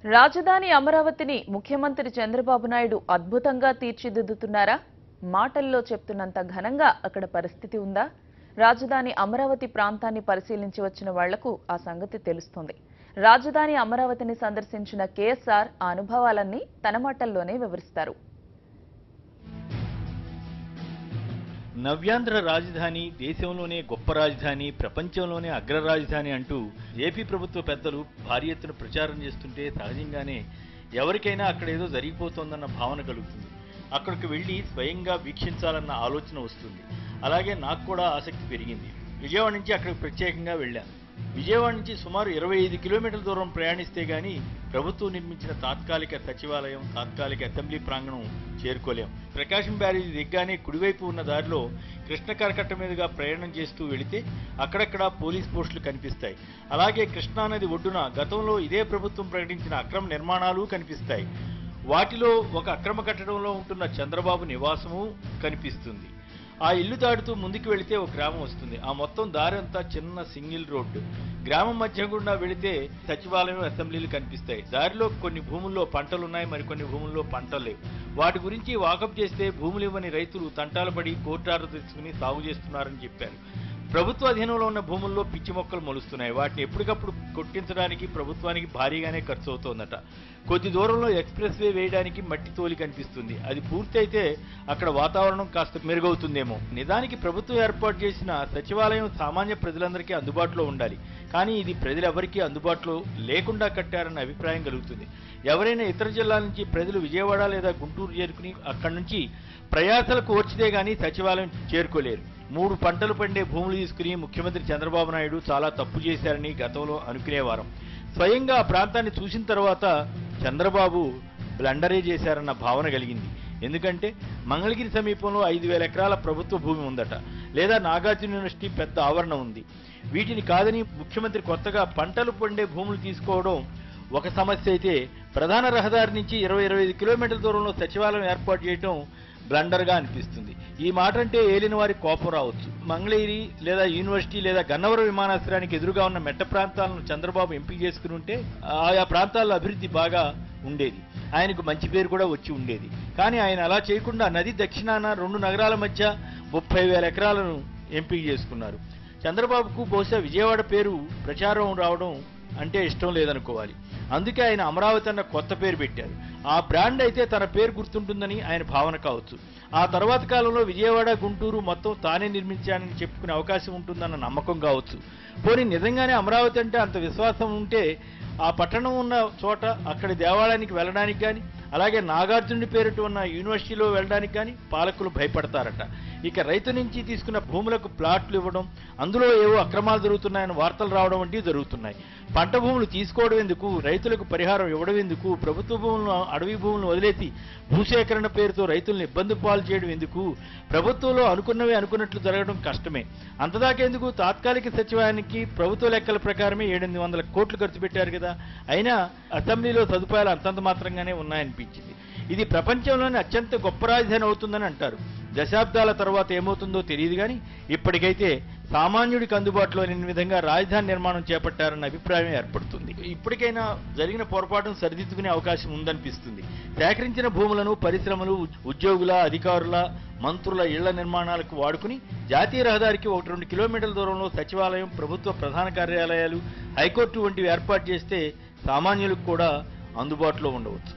రాజధాని అమరావతిని ముఖ్యమంత్రి చంద్రబాబు నాయుడు అద్భుతంగా తీర్చిదిద్దుతున్నారా? మాటల్లో చెప్తున్నంత ఘనంగా అక్కడ పరిస్థితి ఉందా? రాజధాని అమరావతి ప్రాంతాన్ని పరిశీలించి వచ్చిన వాళ్లకు ఆ సంగతి తెలుస్తుంది. రాజధాని అమరావతిని సందర్శించిన కేఎస్ఆర్ ఆ అనుభవాలన్నీ తన మాటల్లోనే వివరిస్తారు. నవ్యాంధ్ర రాజధాని, దేశంలోనే గొప్ప రాజధాని, ప్రపంచంలోనే అగ్ర రాజధాని అంటూ ఏపీ ప్రభుత్వ పెద్దలు భారీ ఎత్తున ప్రచారం చేస్తుంటే సహజంగానే ఎవరికైనా అక్కడ ఏదో జరిగిపోతోందన్న భావన కలుగుతుంది. అక్కడికి వెళ్ళి స్వయంగా వీక్షించాలన్న ఆలోచన వస్తుంది. అలాగే నాకు కూడా ఆసక్తి పెరిగింది. విజయవాడ నుంచి అక్కడికి ప్రత్యేకంగా వెళ్ళాను. విజయవాడ నుంచి సుమారు 25 కిలోమీటర్ల దూరం ప్రయాణిస్తే గానీ ప్రభుత్వం నిర్మించిన తాత్కాలిక సచివాలయం, తాత్కాలిక అసెంబ్లీ ప్రాంగణం చేరుకోలేం. ప్రకాశం బ్యారేజీ దిగ్గానే కుడివైపు ఉన్న దారిలో కృష్ణ కరకట్ట మీదుగా ప్రయాణం చేస్తూ వెళితే అక్కడక్కడ పోలీస్ పోస్టులు కనిపిస్తాయి. అలాగే కృష్ణానది ఒడ్డున గతంలో ఇదే ప్రభుత్వం ప్రకటించిన అక్రమ నిర్మాణాలు కనిపిస్తాయి. వాటిలో ఒక అక్రమ కట్టడంలో ఉంటున్న చంద్రబాబు నివాసము కనిపిస్తుంది. ఆ ఇల్లు దాటుతూ ముందుకు వెళితే ఒక గ్రామం వస్తుంది. ఆ మొత్తం దారి అంతా చిన్న సింగిల్ రోడ్డు. గ్రామం మధ్య గుండా వెళితే సచివాలయం, అసెంబ్లీలు కనిపిస్తాయి. దారిలో కొన్ని భూముల్లో పంటలున్నాయి, మరికొన్ని భూముల్లో పంటలు లేవు. వాటి గురించి వాకప్ చేస్తే భూములు ఇవ్వని రైతులు తంటాలు పడి కోర్టు ఆర్డర్ తెచ్చుకుని సాగు చేస్తున్నారని చెప్పారు. ప్రభుత్వ అధీనంలో ఉన్న భూముల్లో పిచ్చి మొక్కలు మొలుస్తున్నాయి. వాటిని ఎప్పటికప్పుడు కొట్టించడానికి ప్రభుత్వానికి భారీగానే ఖర్చు అవుతోందట. కొద్ది దూరంలో ఎక్స్ప్రెస్ వే వేయడానికి మట్టి తోలి కనిపిస్తుంది. అది పూర్తయితే అక్కడ వాతావరణం కాస్త మెరుగవుతుందేమో. నిజానికి ప్రభుత్వం ఏర్పాటు చేసిన సచివాలయం సామాన్య ప్రజలందరికీ అందుబాటులో ఉండాలి. కానీ ఇది ప్రజలెవరికీ అందుబాటులో లేకుండా కట్టారన్న అభిప్రాయం కలుగుతుంది. ఎవరైనా ఇతర జిల్లాల నుంచి ప్రజలు విజయవాడ లేదా గుంటూరు చేరుకుని అక్కడి నుంచి ప్రయాసలకు వచ్చితే గానీ సచివాలయం చేరుకోలేరు. 3 పంటలు పండే భూములు తీసుకుని ముఖ్యమంత్రి చంద్రబాబు నాయుడు చాలా తప్పు చేశారని గతంలో అనుకునేవారం. స్వయంగా ఆ ప్రాంతాన్ని చూసిన తర్వాత చంద్రబాబు బ్లండరే చేశారన్న భావన కలిగింది. ఎందుకంటే మంగళగిరి సమీపంలో 5,000 ఎకరాల ప్రభుత్వ భూమి ఉందట. లేదా నాగార్జున యూనివర్సిటీ పెద్ద ఆవరణ ఉంది. వీటిని కాదని ముఖ్యమంత్రి కొత్తగా పంటలు పండే భూములు తీసుకోవడం ఒక సమస్య అయితే, ప్రధాన రహదారి నుంచి 20-25 కిలోమీటర్ల దూరంలో సచివాలయం ఏర్పాటు చేయడం బ్లండర్గా అనిపిస్తుంది. ఈ మాట అంటే ఏలిన వారికి కోపం రావచ్చు. మంగళగిరి లేదా యూనివర్సిటీ లేదా గన్నవరం విమానాశ్రయానికి ఎదురుగా ఉన్న మెట్ట ప్రాంతాలను చంద్రబాబు ఎంపిక చేసుకుని ఉంటే ఆయా ప్రాంతాల్లో అభివృద్ధి బాగా ఉండేది. ఆయనకు మంచి పేరు కూడా వచ్చి ఉండేది. కానీ ఆయన అలా చేయకుండా నది దక్షిణాన 2 నగరాల మధ్య 30,000 ఎకరాలను ఎంపిక చేసుకున్నారు. చంద్రబాబుకు బహుశా విజయవాడ పేరు ప్రచారం రావడం అంటే ఇష్టం లేదనుకోవాలి. అందుకే ఆయన అమరావతి అన్న కొత్త పేరు పెట్టారు. ఆ బ్రాండ్ అయితే తన పేరు గుర్తుంటుందని ఆయన భావన కావచ్చు. ఆ తర్వాత కాలంలో విజయవాడ, గుంటూరు మొత్తం తానే నిర్మించానని చెప్పుకునే అవకాశం ఉంటుందన్న నమ్మకం కావచ్చు. పోనీ నిజంగానే అమరావతి అంటే అంత విశ్వాసం ఉంటే ఆ పట్టణం ఉన్న చోట అక్కడి దేవాలయానికి వెళ్ళడానికి కానీ, అలాగే నాగార్జునుడి పేరిట ఉన్న యూనివర్సిటీలో వెళ్ళడానికి కానీ పాలకులు భయపడతారట. ఇక రైతు నుంచి తీసుకున్న భూములకు ప్లాట్లు ఇవ్వడం, అందులో ఏవో అక్రమాలు జరుగుతున్నాయని వార్తలు రావడం వంటివి జరుగుతున్నాయి. పంట భూములు తీసుకోవడం ఎందుకు, రైతులకు పరిహారం ఇవ్వడం ఎందుకు, ప్రభుత్వ భూములను, అడవి భూములను వదిలేసి భూసేకరణ పేరుతో రైతులను ఇబ్బంది పాలు చేయడం ఎందుకు? ప్రభుత్వంలో అనుకున్నవి అనుకున్నట్లు జరగడం కష్టమే. అంతదాకెందుకు? తాత్కాలిక సచివాలయానికి ప్రభుత్వ లెక్కల ప్రకారమే 700 కోట్లు ఖర్చు పెట్టారు కదా. అయినా అసెంబ్లీలో సదుపాయాలు అంతంత మాత్రంగానే ఉన్నాయనిపించింది. ఇది ప్రపంచంలోనే అత్యంత గొప్ప రాజధాని అవుతుందని అంటారు. దశాబ్దాల తర్వాత ఏమవుతుందో తెలియదు కానీ ఇప్పటికైతే సామాన్యుడికి అందుబాటులో లేని విధంగా రాజధాని నిర్మాణం చేపట్టారన్న అభిప్రాయం ఏర్పడుతుంది. ఇప్పటికైనా జరిగిన పొరపాటును సరిదిద్దుకునే అవకాశం ఉందనిపిస్తుంది. సేకరించిన భూములను పరిశ్రమలు, ఉద్యోగుల, అధికారుల, మంత్రుల ఇళ్ల నిర్మాణాలకు వాడుకుని జాతీయ రహదారికి 1-2 కిలోమీటర్ల దూరంలో సచివాలయం, ప్రభుత్వ ప్రధాన కార్యాలయాలు, హైకోర్టు వంటివి ఏర్పాటు చేస్తే సామాన్యులకు కూడా అందుబాటులో ఉండవచ్చు.